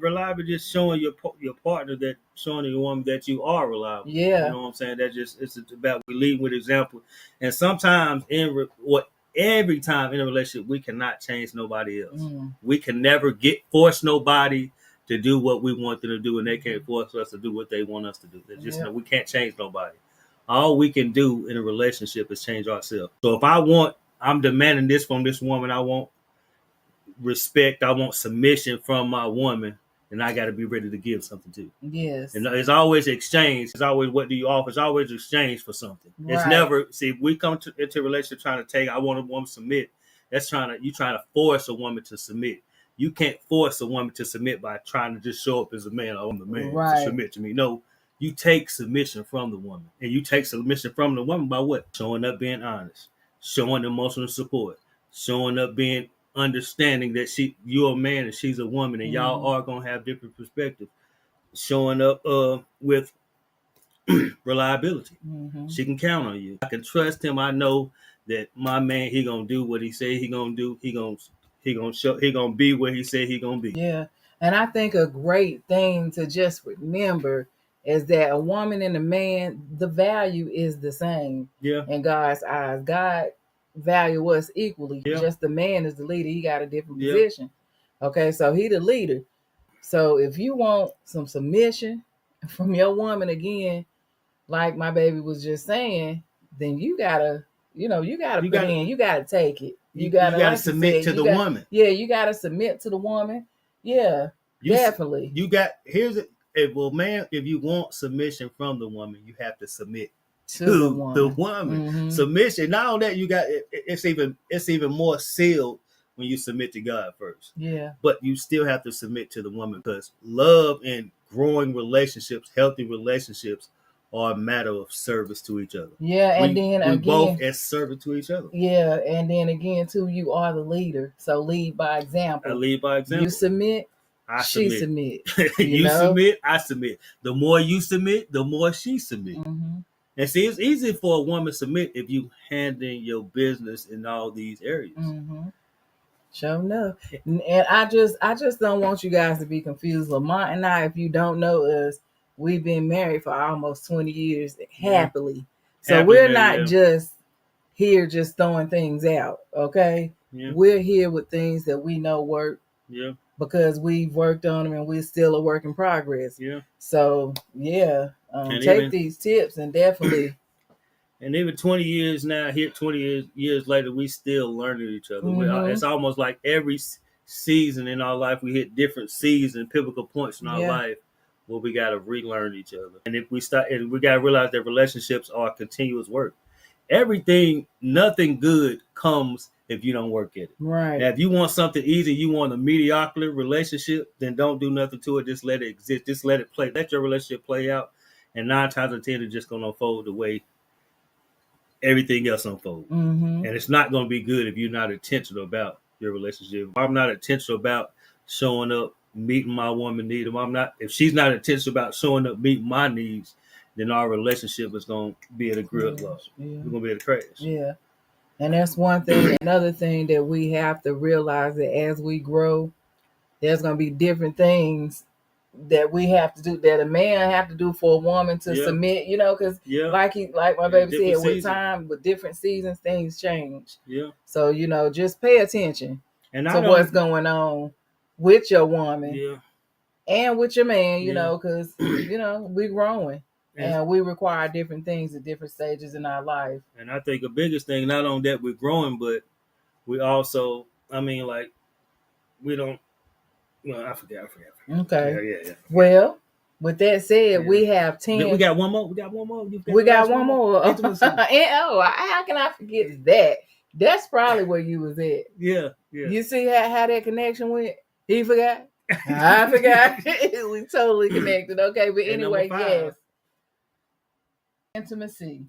reliable just showing your partner, that showing your woman that you are reliable. Yeah. You know what I'm saying? That just, it's about, we lead with example. And sometimes every time in a relationship, we cannot change nobody else. We can never force nobody to do what we want them to do, and they can't force us to do what they want us to do. Just, we can't change nobody. All we can do in a relationship is change ourselves. So if I'm demanding this from this woman, I want respect, I want submission from my woman, and I got to be ready to give something too. Yes. And it's always exchange. It's always, what do you offer? It's always exchange for something. Right. It's never, see, if we come into a relationship trying to take, I want a woman to submit. That's trying to force a woman to submit. You can't force a woman to submit by trying to just show up as a man. Oh, I'm the man to submit to me. No, you take submission from the woman, and you take submission from the woman by what? Showing up, being honest, showing emotional support, showing up, being understanding that you're a man and she's a woman, and y'all are gonna have different perspectives. Showing up with reliability. She can count on you. I can trust him. I know that my man, he gonna do what he say he gonna do. He gonna be where he said he gonna be. Yeah. And I think a great thing to just remember is that a woman and a man, the value is the same. Yeah. In God's eyes. God value us equally. Yeah. Just the man is the leader. He got a different position. Okay, so he the leader. So if you want some submission from your woman, again, like my baby was just saying, then you gotta take it. You gotta like submit to the woman. Yeah, you gotta submit to the woman. Yeah, definitely. If you want submission from the woman, you have to submit to the woman. Submission. Not only that, it's even more sealed when you submit to God first. Yeah. But you still have to submit to the woman, because love and growing relationships, healthy relationships, are a matter of service to each other. Yeah, and then again, both as servant to each other. Yeah, and then again too, you are the leader, so lead by example. I lead by example. You submit, she submit. You submit, I submit. The more you submit, the more she submit. And see, it's easy for a woman to submit if you handling your business in all these areas. Sure enough. And I just don't want you guys to be confused. Lamont and I, if you don't know us, we've been married for almost 20 years happily. So we're not just here just throwing things out, okay? Yeah. We're here with things that we know work. Yeah. Because we've worked on them and we're still a work in progress. Yeah. So, take these tips and definitely. And even 20 years now, 20 years later, we still learning each other. It's almost like every season in our life, we hit different seasons, pivotal points in our life where we got to relearn each other. And if we got to realize that relationships are continuous work. Nothing good comes if you don't work at it. Right. Now, if you want something easy, you want a mediocre relationship, then don't do nothing to it. Just let it exist. Just let it play. Let your relationship play out. And 9 times out of 10, it's just going to unfold the way everything else unfolds. And it's not going to be good if you're not intentional about your relationship. If I'm not intentional about showing up, meeting my woman needs. If she's not intentional about showing up, meeting my needs, then our relationship is going to be at a grid loss. We're going to be at a crash. Yeah. And that's one thing. Another thing that we have to realize, that as we grow, there's going to be different things that we have to do, that a man have to do for a woman to submit, because like my baby said, with time, with different seasons, things change. Yeah. So, just pay attention to what's going on with your woman and with your man, because, we're growing. And we require different things at different stages in our life. And I think the biggest thing, not only that we're growing, but we also, we don't, I forget. Okay. Yeah. Well, with that said, we have 10. We got one more. We got one more. How can I forget that? That's probably where you was at. Yeah. You see how that connection went? He forgot. I forgot. We totally connected. Okay, but anyway, yes. Intimacy.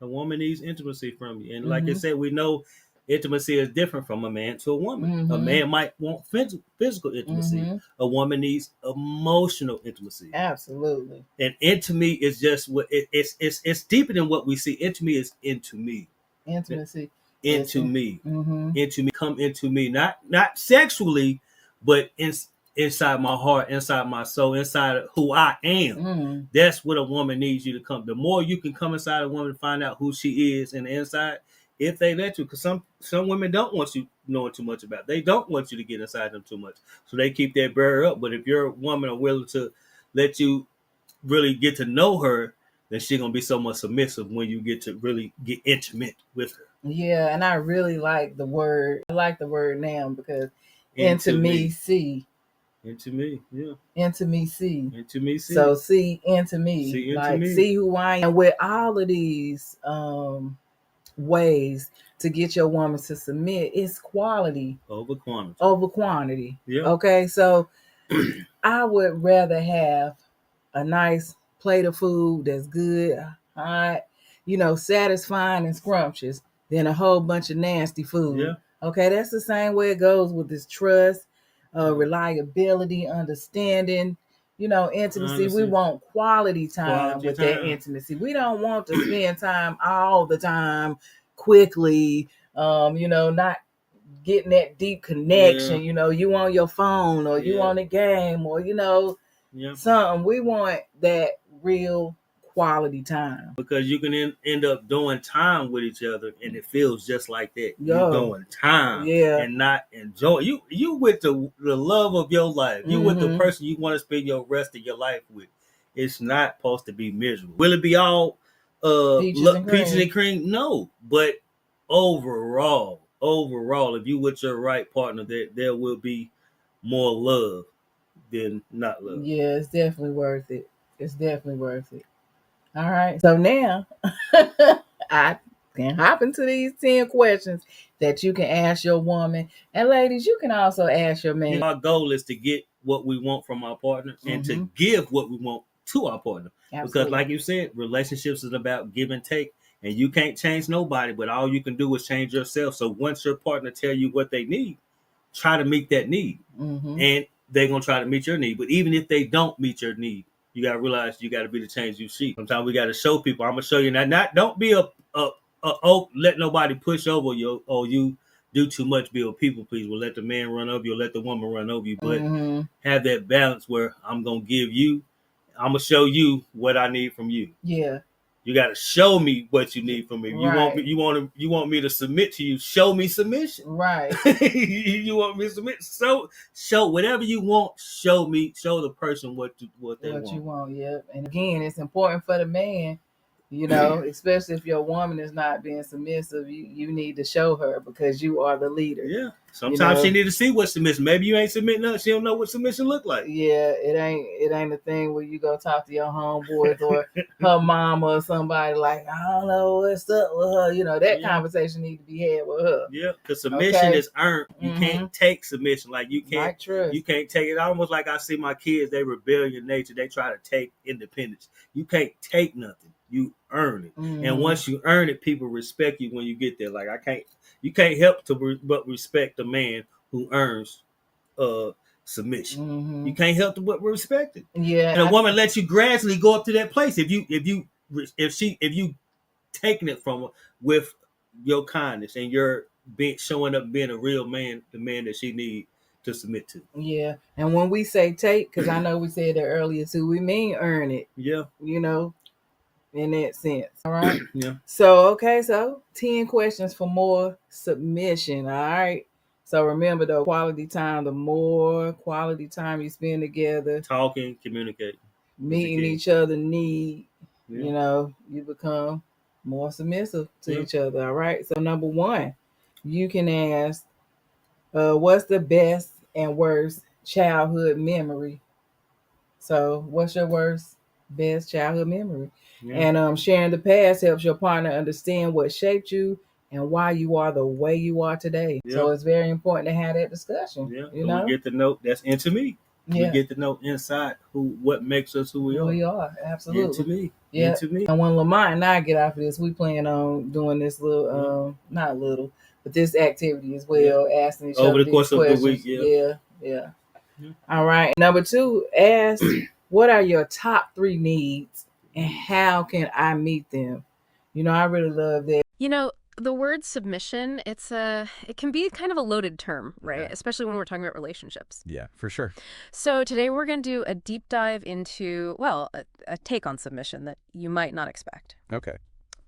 A woman needs intimacy from you. And like I said, we know intimacy is different from a man to a woman. A man might want physical intimacy. A woman needs emotional intimacy. Absolutely. And intimacy is just what it's deeper than what we see. Intimacy is into me. Intimacy. Into me. Into me. Come into me. Not sexually, but inside my heart, inside my soul, inside of who I am. That's what a woman needs you to come. The more you can come inside a woman to find out who she is in the inside, if they let you, because some women don't want you knowing too much about it. They don't want you to get inside them too much, so they keep that barrier up. But if you're a woman are willing to let you really get to know her, then she's gonna be so much submissive when you get to really get intimate with her. Yeah, and I really like the word. I like the word now because intimacy. Intimacy, yeah. Intimacy. Intimacy. So see into me. See into like me. See who I am. And with all of these ways to get your woman to submit, it's quality over quantity. Yeah. Okay, so I would rather have a nice plate of food that's good, hot, satisfying and scrumptious than a whole bunch of nasty food. Yeah. Okay, that's the same way it goes with this trust, reliability, understanding, intimacy. We want quality time that intimacy. We don't want to spend time all the time quickly, not getting that deep connection. Yeah. You on your phone or you on a game or something. We want that real quality time, because you can end up doing time with each other and it feels just like that. You're doing time and not enjoy. You with the love of your life. You with the person you want to spend your rest of your life with. It's not supposed to be miserable. Will it be all peaches and cream? No, but overall, if you with your right partner, there will be more love than not love. Yeah, it's definitely worth it. It's definitely worth it. All right. So now I can hop into these 10 questions that you can ask your woman. And ladies, you can also ask your man. Our goal is to get what we want from our partner and to give what we want to our partner. Absolutely. Because like you said, relationships is about give and take. And you can't change nobody, but all you can do is change yourself. So once your partner tell you what they need, try to meet that need. And they're going to try to meet your need. But even if they don't meet your need, you got to realize you got to be the change you see. Sometimes we got to show people. I'm going to show you not don't be let nobody push over you or you do too much, be a people pleaser. Let the man run over you, let the woman run over you. But have that balance where I'm going to show you what I need from you. Yeah. You got to show me what you need from me. Right. You want me to submit to you. Show me submission. Right. You want me to submit. So show whatever you want. Show the person what they want. What you want. Yep. And again, it's important for the man. Especially if your woman is not being submissive, you need to show her because you are the leader. Yeah. Sometimes she need to see what submission. Maybe you ain't submitting nothing. She don't know what submission look like. Yeah, it ain't a thing where you go talk to your homeboys or her mama or somebody like, I don't know what's up with her. That conversation need to be had with her. Yeah, because submission is earned. You can't take submission. Like you can't take it. Almost like I see my kids, they rebellion nature. They try to take independence. You can't take nothing. You earn it. And once you earn it, people respect you when you get there. Like you can't help but respect the man who earns submission. You can't help but respect it. Yeah. And a woman lets you gradually go up to that place if you taking it from her with your kindness and your showing up being a real man, the man that she needs to submit to. Yeah. And when we say take, because I know we said that earlier too, we mean earn it. Yeah. In that sense. All right. Yeah. So 10 questions for more submission. All right. So remember though, quality time, the more quality time you spend together, talking, communicating, meeting each other need, you become more submissive to each other. All right. So number 1, you can ask, what's the best and worst childhood memory? So what's your best childhood memory? Yeah. And sharing the past helps your partner understand what shaped you and why you are the way you are today. Yep. So it's very important to have that discussion. Yeah. We get to know that's into me. Yeah. We get to know inside what makes us who we are. We are, absolutely. Into me. Yeah. Into me. And when Lamont and I get off of this, we plan on doing this little not little, but this activity as well, asking each other over the course of the week. Yeah. All right. Number 2, ask what are your top 3 needs and how can I meet them? I really love that. the word submission, it can be kind of a loaded term, right? Yeah. Especially when we're talking about relationships. Yeah, for sure. So today we're going to do a deep dive into, well, a take on submission that you might not expect. Okay.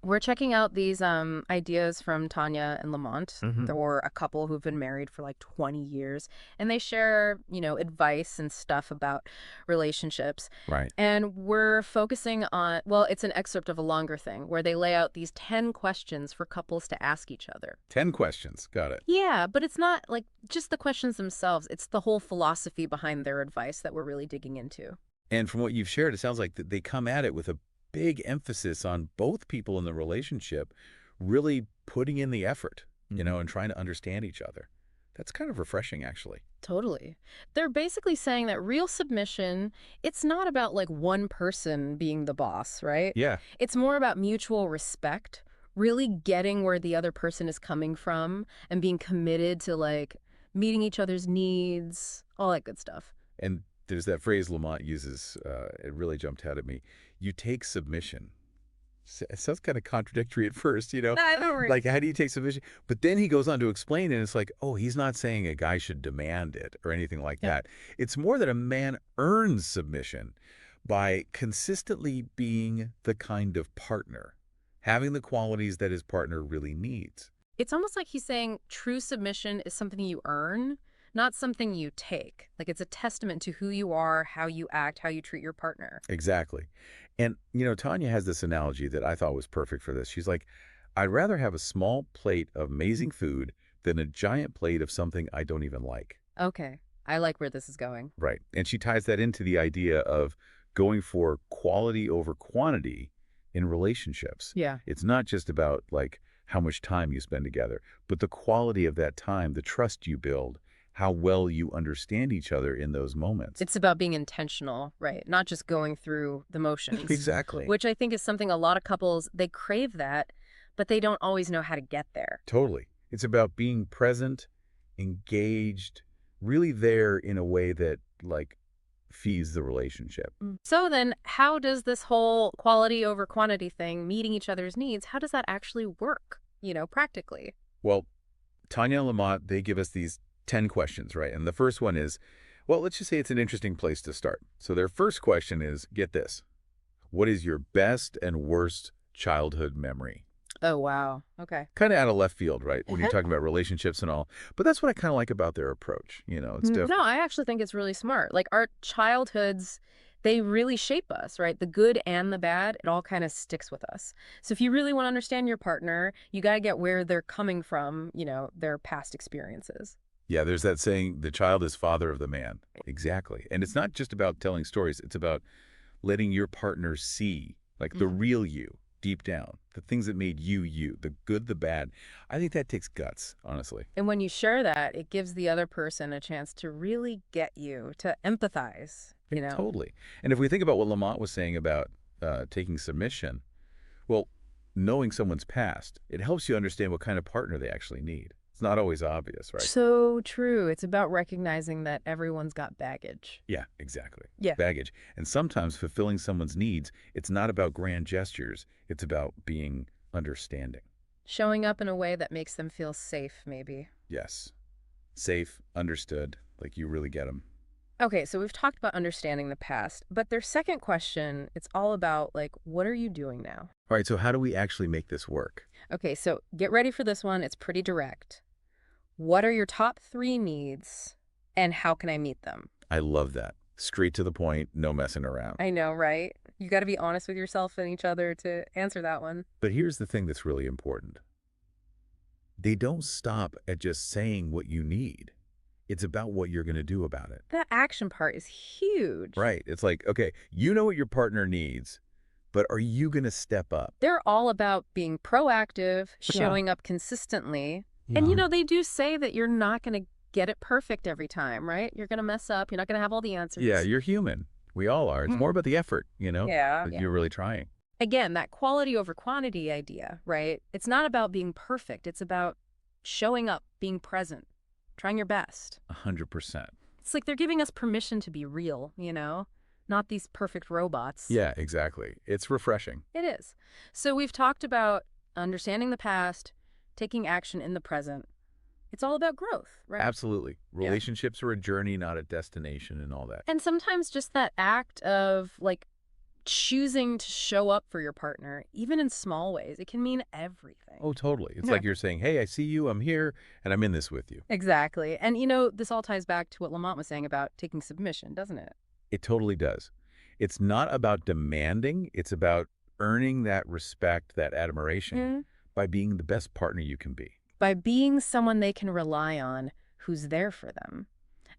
We're checking out these ideas from Tanya and Lamont. Mhm. There were a couple who've been married for like 20 years, and they share, advice and stuff about relationships. Right. And we're focusing on, well, it's an excerpt of a longer thing where they lay out these 10 questions for couples to ask each other. 10 questions. Got it. Yeah, but it's not like just the questions themselves. It's the whole philosophy behind their advice that we're really digging into. And from what you've shared, it sounds like that they come at it with a big emphasis on both people in the relationship really putting in the effort, and trying to understand each other. That's kind of refreshing, actually. Totally. They're basically saying that real submission, it's not about like one person being the boss, right? Yeah. It's more about mutual respect, really getting where the other person is coming from and being committed to like meeting each other's needs, all that good stuff. And there's that phrase Lamont uses, it really jumped out at me. You take submission. It sounds kind of contradictory at first, I don't Like, how do you take submission? But then he goes on to explain, and it's like, oh, he's not saying a guy should demand it or anything like that. It's more that a man earns submission by consistently being the kind of partner, having the qualities that his partner really needs. It's almost like he's saying true submission is something you earn, not something you take. Like it's a testament to who you are, how you act, how you treat your partner. Exactly. And, Tanya has this analogy that I thought was perfect for this. She's like, I'd rather have a small plate of amazing food than a giant plate of something I don't even like. Okay. I like where this is going. Right. And she ties that into the idea of going for quality over quantity in relationships. Yeah. It's not just about like how much time you spend together, but the quality of that time, the trust you build, how well you understand each other in those moments. It's about being intentional, right? Not just going through the motions. Exactly. Which I think is something a lot of couples, they crave that, but they don't always know how to get there. Totally. It's about being present, engaged, really there in a way that like feeds the relationship. So then how does this whole quality over quantity thing, meeting each other's needs, how does that actually work, practically? Well, Tanya and Lamont, they give us these 10 questions, right? And the first one is, well, let's just say it's an interesting place to start. So their first question is, get this, what is your best and worst childhood memory? Oh, wow. Okay. Kind of out of left field, right? When you're talking about relationships and all. But that's what I kind of like about their approach. It's different. No, I actually think it's really smart. Like our childhoods, they really shape us, right? The good and the bad, it all kind of sticks with us. So if you really want to understand your partner, you got to get where they're coming from, their past experiences. Yeah, there's that saying, the child is father of the man. Exactly. And it's not just about telling stories. It's about letting your partner see, like the real you, deep down, the things that made you, you, the good, the bad. I think that takes guts, honestly. And when you share that, it gives the other person a chance to really get you, to empathize, Totally. And if we think about what Lamont was saying about taking submission, well, knowing someone's past, it helps you understand what kind of partner they actually need. It's not always obvious, right? So true. It's about recognizing that everyone's got baggage. Yeah, exactly. Yeah. Baggage. And sometimes fulfilling someone's needs, it's not about grand gestures. It's about being understanding. Showing up in a way that makes them feel safe, maybe. Yes. Safe, understood, like you really get them. Okay, so we've talked about understanding the past, but their second question, it's all about, like, what are you doing now? All right, so how do we actually make this work? Okay, so get ready for this one. It's pretty direct. What are your top 3 needs, and how can I meet them? I love that. Straight to the point, no messing around. I know, right? You got to be honest with yourself and each other to answer that one. But here's the thing that's really important. They don't stop at just saying what you need. It's about what you're going to do about it. The action part is huge. Right. It's like, okay, you know what your partner needs, but are you going to step up? They're all about being proactive, showing up consistently. And, they do say that you're not going to get it perfect every time, right? You're going to mess up. You're not going to have all the answers. Yeah, you're human. We all are. It's more about the effort, Yeah. You're really trying. Again, that quality over quantity idea, right? It's not about being perfect. It's about showing up, being present, trying your best. 100%. It's like they're giving us permission to be real, not these perfect robots. Yeah, exactly. It's refreshing. It is. So we've talked about understanding the past, taking action in the present. It's all about growth, right? Absolutely. Relationships are a journey, not a destination, and all that. And sometimes just that act of like choosing to show up for your partner, even in small ways, it can mean everything. Oh, totally. It's Yeah. like you're saying, hey, I see you, I'm here, and I'm in this with you. Exactly. And this all ties back to what Lamont was saying about taking submission, doesn't it? It totally does. It's not about demanding, it's about earning that respect, that admiration by being the best partner you can be. By being someone they can rely on who's there for them.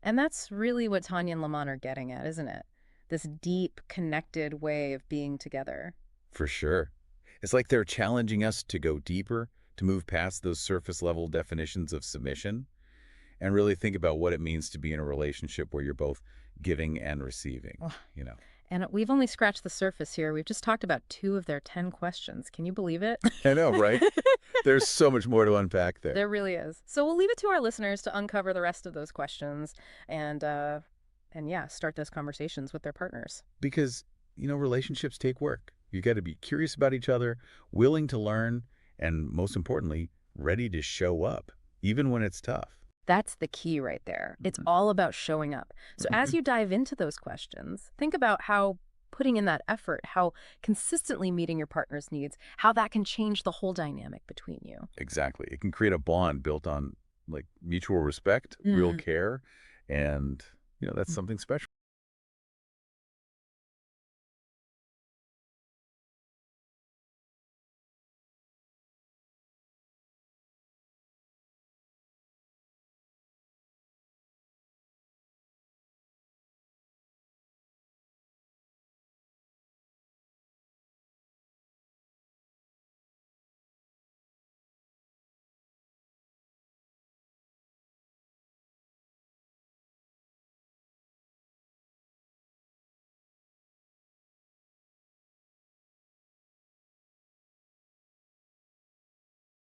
And that's really what Tanya and Lamont are getting at, isn't it? This deep, connected way of being together. For sure. It's like they're challenging us to go deeper, to move past those surface level definitions of submission, and really think about what it means to be in a relationship where you're both giving and receiving, you know. And we've only scratched the surface here. We've just talked about 2 of their 10 questions. Can you believe it? I know, right? There's so much more to unpack there. There really is. So we'll leave it to our listeners to uncover the rest of those questions and yeah, start those conversations with their partners. Because, relationships take work. You got to be curious about each other, willing to learn, and most importantly, ready to show up, even when it's tough. That's the key right there. It's all about showing up. So as you dive into those questions, think about how putting in that effort, how consistently meeting your partner's needs, how that can change the whole dynamic between you. Exactly. It can create a bond built on like mutual respect, real care, and that's something special.